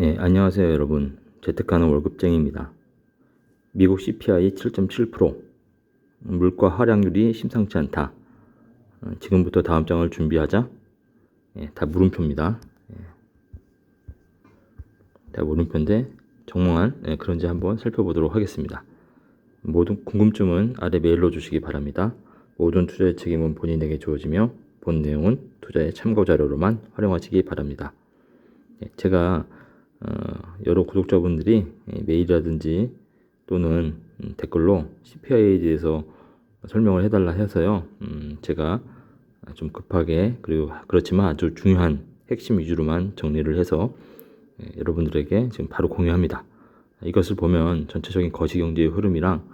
안녕하세요 여러분. 재테크하는 월급쟁이입니다. 미국 CPI 7.7%, 물가 하락률이 심상치 않다. 지금부터 다음 장을 준비하자. 다 물음표입니다. 다 물음표인데 정말 그런지 한번 살펴보도록 하겠습니다. 모든 궁금증은 아래 메일로 주시기 바랍니다. 모든 투자의 책임은 본인에게 주어지며 본 내용은 투자의 참고 자료로만 활용하시기 바랍니다. 제가 여러 구독자분들이 메일이라든지 또는 댓글로 CPI에 대해서 설명을 해달라 해서요. 제가 좀 급하게 그리고 그렇지만 아주 중요한 핵심 위주로만 정리를 해서 여러분들에게 지금 바로 공유합니다. 이것을 보면 전체적인 거시경제의 흐름이랑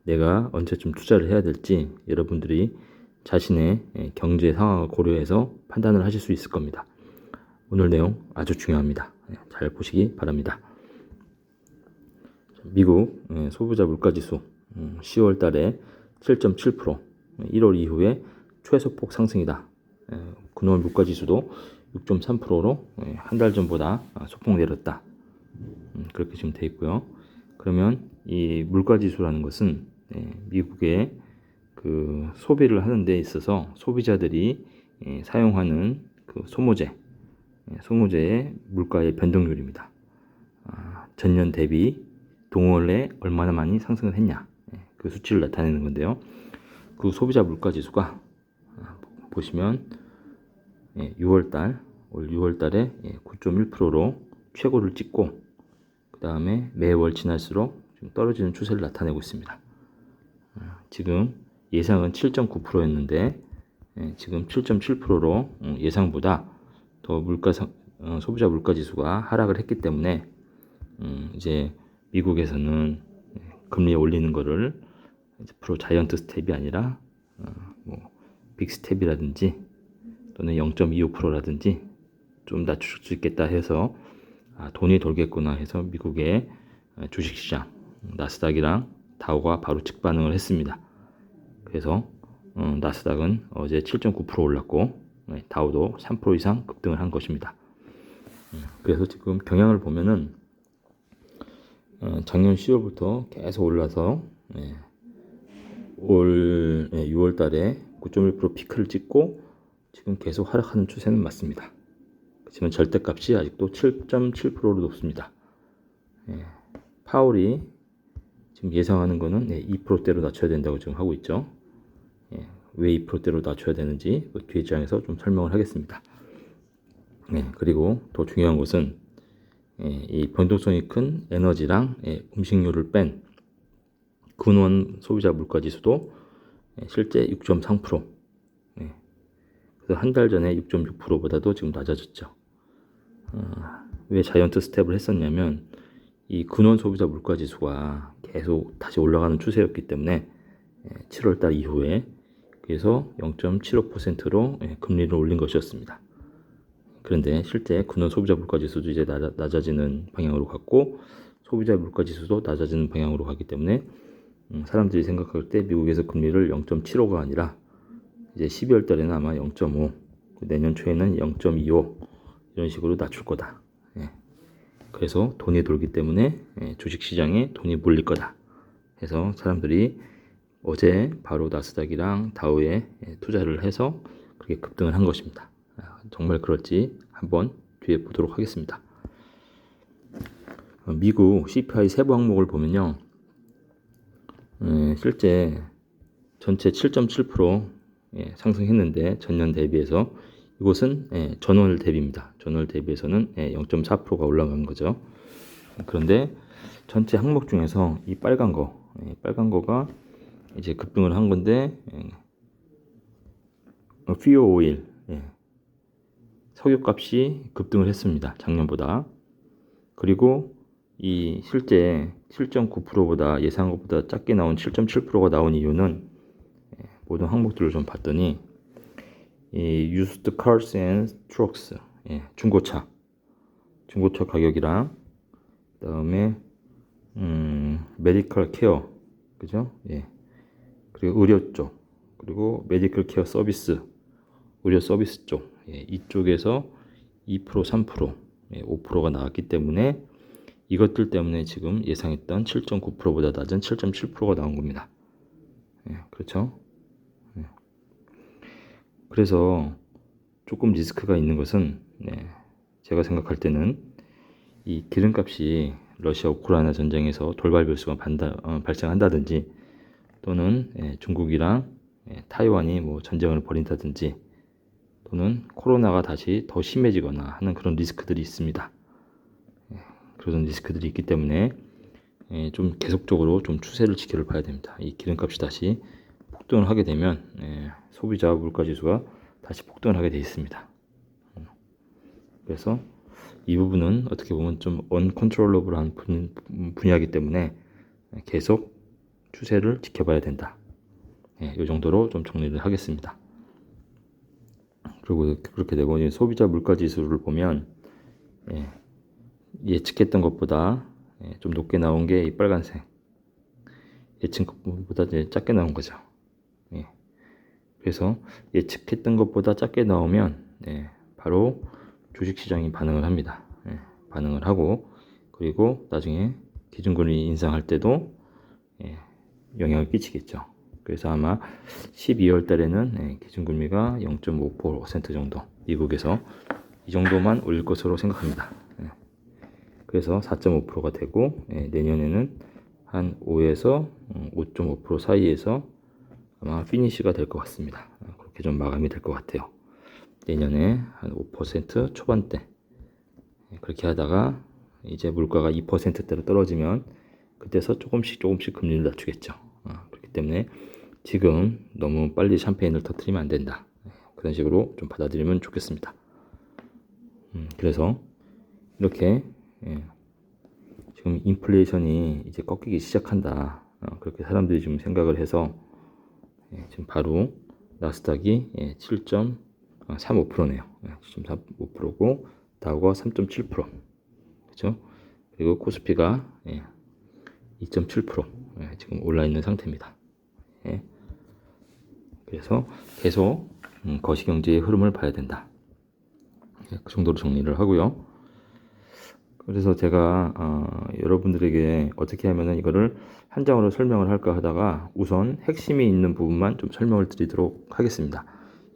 내가 언제쯤 투자를 해야 될지 여러분들이 자신의 경제 상황을 고려해서 판단을 하실 수 있을 겁니다. 오늘 내용 아주 중요합니다. 잘 보시기 바랍니다. 미국 소비자 물가지수 10월 달에 7.7%, 1월 이후에 최소폭 상승이다. 근원 물가지수도 6.3%로 한 달 전보다 소폭 내렸다. 그렇게 지금 돼 있고요. 그러면 이 물가지수라는 것은 미국의 그 소비를 하는 데 있어서 소비자들이 사용하는 그 소모재의 물가의 변동률입니다. 전년 대비 동월에 얼마나 많이 상승을 했냐, 그 수치를 나타내는 건데요. 그 소비자 물가지수가 보시면 6월달 올 6월달에 9.1%로 최고를 찍고 그 다음에 매월 지날수록 좀 떨어지는 추세를 나타내고 있습니다. 지금 예상은 7.9%였는데 지금 7.7%로 예상보다 더 소비자 물가지수가 하락을 했기 때문에 이제 미국에서는 금리 올리는 거를 프로 자이언트 스텝이 아니라 빅 스텝이라든지 또는 0.25%라든지 좀 낮출 수 있겠다 해서 돈이 돌겠구나 해서 미국의 주식시장 나스닥이랑 다우가 바로 직반응을 했습니다. 그래서 나스닥은 어제 7.9% 올랐고 다우도 3% 이상 급등을 한 것입니다. 그래서 지금 경향을 보면은 작년 10월부터 계속 올라서 올 6월 달에 9.1% 피크를 찍고 지금 계속 하락하는 추세는 맞습니다. 그렇지만 절대값이 아직도 7.7%로 높습니다. 파월이 지금 예상하는 거는 2%대로 낮춰야 된다고 지금 하고 있죠. 왜 2%대로 낮춰야 되는지 그 뒤에 장에서 좀 설명을 하겠습니다. 그리고 더 중요한 것은 이 변동성이 큰 에너지랑 음식료를 뺀 근원 소비자 물가지수도 실제 6.3%. 그래서 한 달 전에 6.6%보다도 지금 낮아졌죠. 왜 자이언트 스텝을 했었냐면 이 근원 소비자 물가지수가 계속 다시 올라가는 추세였기 때문에 7월달 이후에 그래서 0.75%로 금리를 올린 것이었습니다. 그런데 실제 근원 소비자 물가지수도 이제 낮아지는 방향으로 갔고 소비자 물가지수도 낮아지는 방향으로 가기 때문에 사람들이 생각할 때 미국에서 금리를 0.75가 아니라 이제 12월 달에는 아마 0.5, 내년 초에는 0.25 이런 식으로 낮출 거다. 그래서 돈이 돌기 때문에 주식시장에 돈이 몰릴 거다. 해서 사람들이 어제 바로 나스닥이랑 다우에 투자를 해서 그렇게 급등을 한 것입니다. 정말 그럴지 한번 뒤에 보도록 하겠습니다. 미국 CPI 세부 항목을 보면요. 실제 전체 7.7% 상승했는데 전년 대비해서 이것은 전월 대비입니다. 전월 대비해서는 0.4%가 올라간 거죠. 그런데 전체 항목 중에서 이 빨간 거가 이제 급등을 한 건데 퓨어 오일 석유값이 급등을 했습니다. 작년보다. 그리고 이 실제 7.9%보다 예상한 것보다 작게 나온 7.7%가 나온 이유는 모든 항목들을 좀 봤더니 이 used cars and trucks 중고차 가격이랑 그다음에 메디컬 케어 그죠? 그리고 의료 쪽 그리고 메디컬 케어 서비스 의료 서비스 쪽 이쪽에서 2% 3% 5%가 나왔기 때문에 이것들 때문에 지금 예상했던 7.9%보다 낮은 7.7%가 나온 겁니다. 그렇죠? 그래서 조금 리스크가 있는 것은 제가 생각할 때는 이 기름값이 러시아 우크라이나 전쟁에서 돌발 변수가 발생한다든지 또는 중국이랑 타이완이 뭐 전쟁을 벌인다든지 또는 코로나가 다시 더 심해지거나 하는 그런 리스크들이 있습니다. 그런 리스크들이 있기 때문에 좀 계속적으로 좀 추세를 지켜봐야 됩니다. 이 기름값이 다시 폭등을 하게 되면 소비자 물가지수가 다시 폭등을 하게 되어 있습니다. 그래서 이 부분은 어떻게 보면 좀 uncontrollable한 분야이기 때문에 계속 추세를 지켜봐야 된다. 이 정도로 좀 정리를 하겠습니다. 그리고 그렇게 되고 소비자 물가 지수를 보면 예측했던 것보다 좀 높게 나온 게 이 빨간색, 예측했던 것보다 작게 나온 거죠. 그래서 예측했던 것보다 작게 나오면 바로 주식시장이 반응을 합니다. 반응을 하고 그리고 나중에 기준금리 인상할 때도 영향을 끼치겠죠. 그래서 아마 12월 달에는 기준금리가 0.5% 정도 미국에서 이 정도만 올릴 것으로 생각합니다. 그래서 4.5%가 되고 내년에는 한 5에서 5.5% 사이에서 아마 피니시가 될 것 같습니다. 그렇게 좀 마감이 될 것 같아요. 내년에 한 5% 초반대 그렇게 하다가 이제 물가가 2%대로 떨어지면 그때서 조금씩 금리를 낮추겠죠. 그렇기 때문에 지금 너무 빨리 샴페인을 터뜨리면 안 된다. 그런 식으로 좀 받아들이면 좋겠습니다. 그래서 이렇게 지금 인플레이션이 이제 꺾이기 시작한다. 그렇게 사람들이 지금 생각을 해서 지금 바로 나스닥이 7.35%네요. 7.35%고 다우가 3.7%. 그렇죠? 그리고 코스피가 2.7% 지금 올라 있는 상태입니다. 그래서 계속 거시경제의 흐름을 봐야 된다. 그 정도로 정리를 하고요. 그래서 제가 여러분들에게 어떻게 하면은 이거를 한 장으로 설명을 할까 하다가 우선 핵심이 있는 부분만 좀 설명을 드리도록 하겠습니다.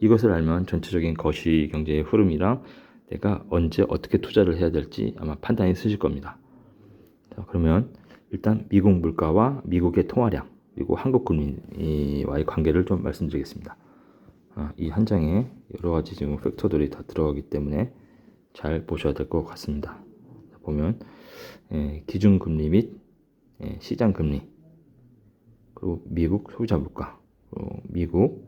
이것을 알면 전체적인 거시경제의 흐름이랑 내가 언제 어떻게 투자를 해야 될지 아마 판단이 쓰실 겁니다. 자, 그러면 일단 미국 물가와 미국의 통화량 그리고 한국 금리와의 관계를 좀 말씀드리겠습니다. 이 한 장에 여러 가지 지금 팩터들이 다 들어가기 때문에 잘 보셔야 될 것 같습니다. 보면 기준금리 및 시장금리 그리고 미국 소비자 물가 그리고 미국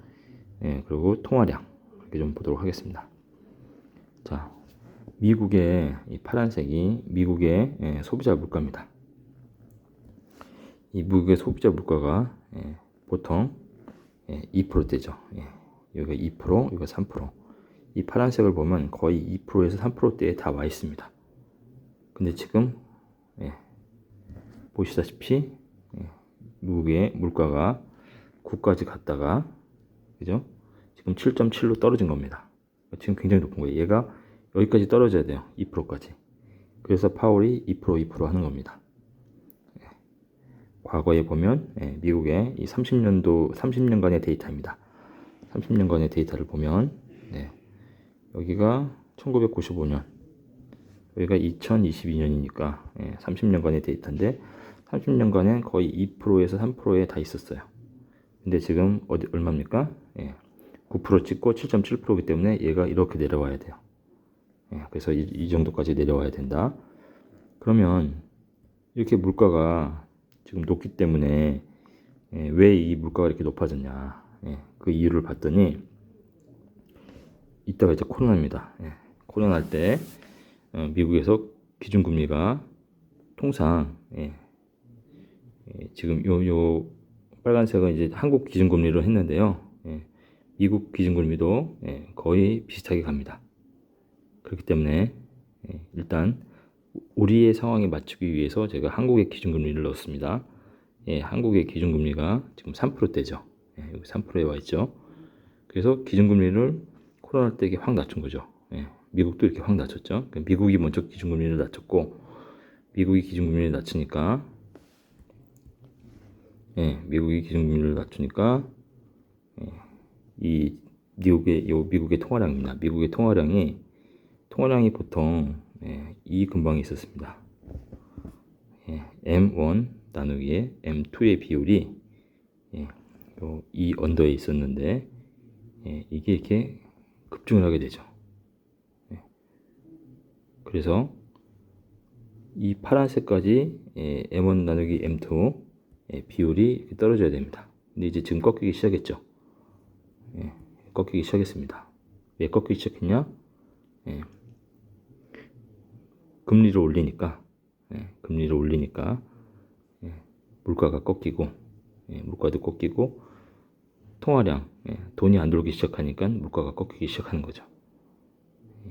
그리고 통화량 이렇게 좀 보도록 하겠습니다. 자, 미국의 이 파란색이 미국의 소비자 물가입니다. 이 미국의 소비자 물가가 보통 2%대죠. 여기가 2%, 여기가 3%. 이 파란색을 보면 거의 2%에서 3%대에 다 와 있습니다. 근데 지금 보시다시피 미국의 물가가 9까지 갔다가 그죠? 지금 7.7로 떨어진 겁니다. 지금 굉장히 높은 거예요. 얘가 여기까지 떨어져야 돼요. 2%까지. 그래서 파월이 2% 하는 겁니다. 과거에 보면 미국의 이 30년간의 데이터입니다. 30년간의 데이터를 보면 여기가 1995년 여기가 2022년이니까 30년간의 데이터인데 30년간은 거의 2%에서 3%에 다 있었어요. 근데 지금 얼마입니까? 9% 찍고 7.7%이기 때문에 얘가 이렇게 내려와야 돼요. 그래서 이 정도까지 내려와야 된다. 그러면 이렇게 물가가 지금 높기 때문에 왜 이 물가가 이렇게 높아졌냐? 그 이유를 봤더니 이따가 이제 코로나입니다. 코로나 할 때 미국에서 기준금리가 통상 지금 요 빨간색은 이제 한국 기준금리로 했는데요. 미국 기준금리도 거의 비슷하게 갑니다. 그렇기 때문에 일단 우리의 상황에 맞추기 위해서 제가 한국의 기준금리를 넣었습니다. 한국의 기준금리가 지금 3%대죠. 여기 3%에 와 있죠. 그래서 기준금리를 코로나 때 확 낮춘 거죠. 미국도 이렇게 확 낮췄죠. 미국이 먼저 기준금리를 낮췄고, 미국이 기준금리를 낮추니까, 미국이 기준금리를 낮추니까, 이 미국의 통화량입니다. 미국의 통화량이 보통 이 근방에 있었습니다. M1 나누기에 M2의 비율이 이 언더에 있었는데 이게 이렇게 급증을 하게 되죠. 그래서 이 파란색까지 M1 나누기 M2 비율이 떨어져야 됩니다. 근데 이제 지금 꺾이기 시작했죠. 꺾이기 시작했습니다. 왜 꺾이기 시작했냐? 금리를 올리니까 물가가 꺾이고, 물가도 꺾이고, 통화량, 돈이 안 들어오기 시작하니까 물가가 꺾이기 시작하는 거죠.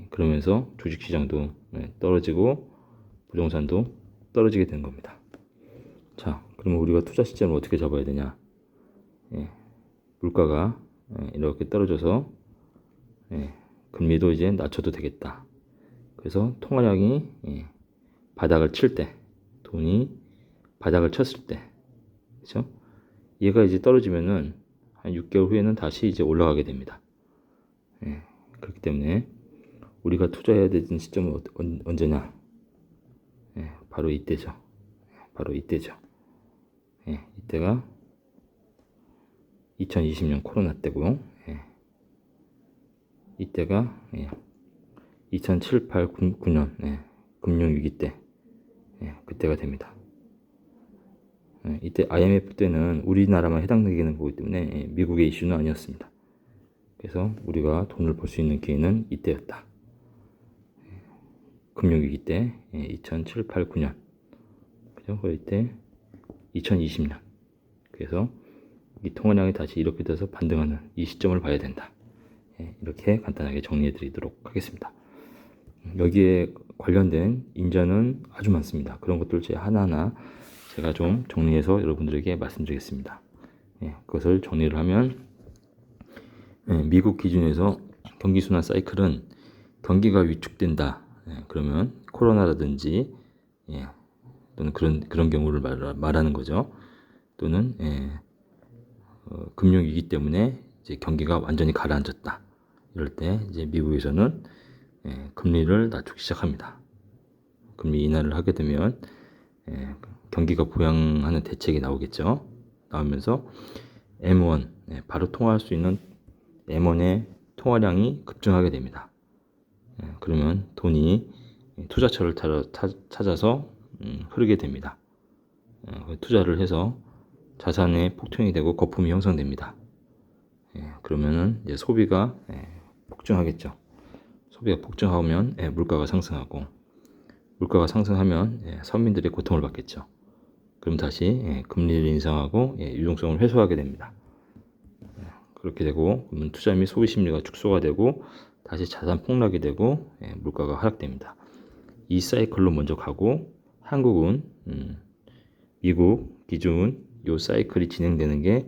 그러면서 주식시장도 떨어지고 부동산도 떨어지게 된 겁니다. 자, 그러면 우리가 투자 시점을 어떻게 잡아야 되냐? 물가가 이렇게 떨어져서 금리도 이제 낮춰도 되겠다. 그래서 통화량이 바닥을 칠 때, 돈이 바닥을 쳤을 때, 그렇죠? 얘가 이제 떨어지면은 한 6개월 후에는 다시 이제 올라가게 됩니다. 그렇기 때문에 우리가 투자해야 되는 시점은 언제냐? 바로 이때죠. 바로 이때죠. 이때가 2020년 코로나 때고요. 이때가 2007, 8, 9년 금융위기 때 그때가 됩니다. 이때 IMF 때는 우리나라만 해당되는 거기 때문에 미국의 이슈는 아니었습니다. 그래서 우리가 돈을 벌 수 있는 기회는 이때였다. 금융위기 때 2007, 8, 9년 그죠? 이때 2020년 그래서 이 통화량이 다시 이렇게 돼서 반등하는 이 시점을 봐야 된다. 이렇게 간단하게 정리해 드리도록 하겠습니다. 여기에 관련된 인자는 아주 많습니다. 그런 것들 제 하나하나 제가 좀 정리해서 여러분들에게 말씀드리겠습니다. 그것을 정리를 하면 미국 기준에서 경기순환 사이클은 경기가 위축된다. 그러면 코로나라든지 또는 그런 경우를 말하는 거죠. 또는 금융위기 때문에 이제 경기가 완전히 가라앉았다. 이럴 때 이제 미국에서는 금리를 낮추기 시작합니다. 금리 인하를 하게 되면 경기가 부양하는 대책이 나오겠죠. 나오면서 M1 바로 통화할 수 있는 M1의 통화량이 급증하게 됩니다. 그러면 돈이 투자처를 찾아서 흐르게 됩니다. 투자를 해서 자산의 폭등이 되고 거품이 형성됩니다. 그러면은 이제 소비가 폭증하겠죠. 소비가 폭증하면 물가가 상승하고 물가가 상승하면 서민들이 고통을 받겠죠. 그럼 다시 금리를 인상하고 유동성을 회수하게 됩니다. 그렇게 되고 그러면 투자 및 소비 심리가 축소가 되고 다시 자산 폭락이 되고 물가가 하락됩니다. 이 사이클로 먼저 가고 한국은 미국 기준 이 사이클이 진행되는 게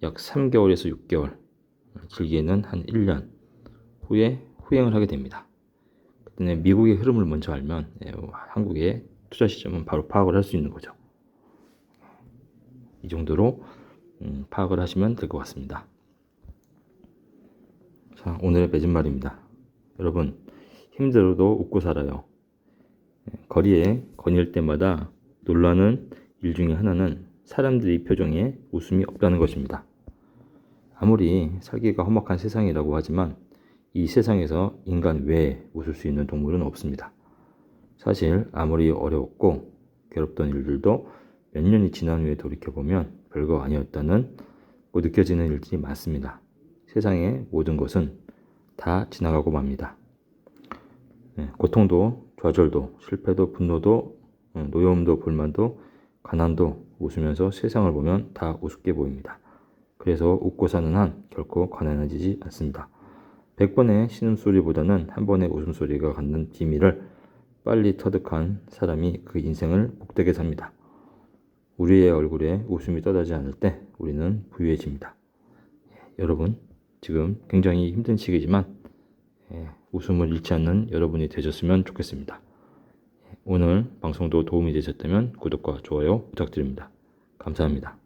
약 3개월에서 6개월 길게는 한 1년 후에 후행을 하게 됩니다. 그때 미국의 흐름을 먼저 알면 한국의 투자 시점은 바로 파악을 할 수 있는 거죠. 이 정도로 파악을 하시면 될 것 같습니다. 자, 오늘의 맺은말입니다. 여러분, 힘들어도 웃고 살아요. 거리에 거닐 때마다 놀라는 일 중에 하나는 사람들의 표정에 웃음이 없다는 것입니다. 아무리 살기가 험악한 세상이라고 하지만 이 세상에서 인간 외에 웃을 수 있는 동물은 없습니다. 사실 아무리 어려웠고 괴롭던 일들도 몇 년이 지난 후에 돌이켜보면 별거 아니었다는 느껴지는 일들이 많습니다. 세상의 모든 것은 다 지나가고 맙니다. 고통도 좌절도 실패도 분노도 노여움도 불만도 가난도 웃으면서 세상을 보면 다 우습게 보입니다. 그래서 웃고 사는 한 결코 가난해지지 않습니다. 100번의 신음소리보다는 한 번의 웃음소리가 갖는 비밀을 빨리 터득한 사람이 그 인생을 복되게 삽니다. 우리의 얼굴에 웃음이 떠나지 않을 때 우리는 부유해집니다. 여러분, 지금 굉장히 힘든 시기지만 웃음을 잃지 않는 여러분이 되셨으면 좋겠습니다. 오늘 방송도 도움이 되셨다면 구독과 좋아요 부탁드립니다. 감사합니다.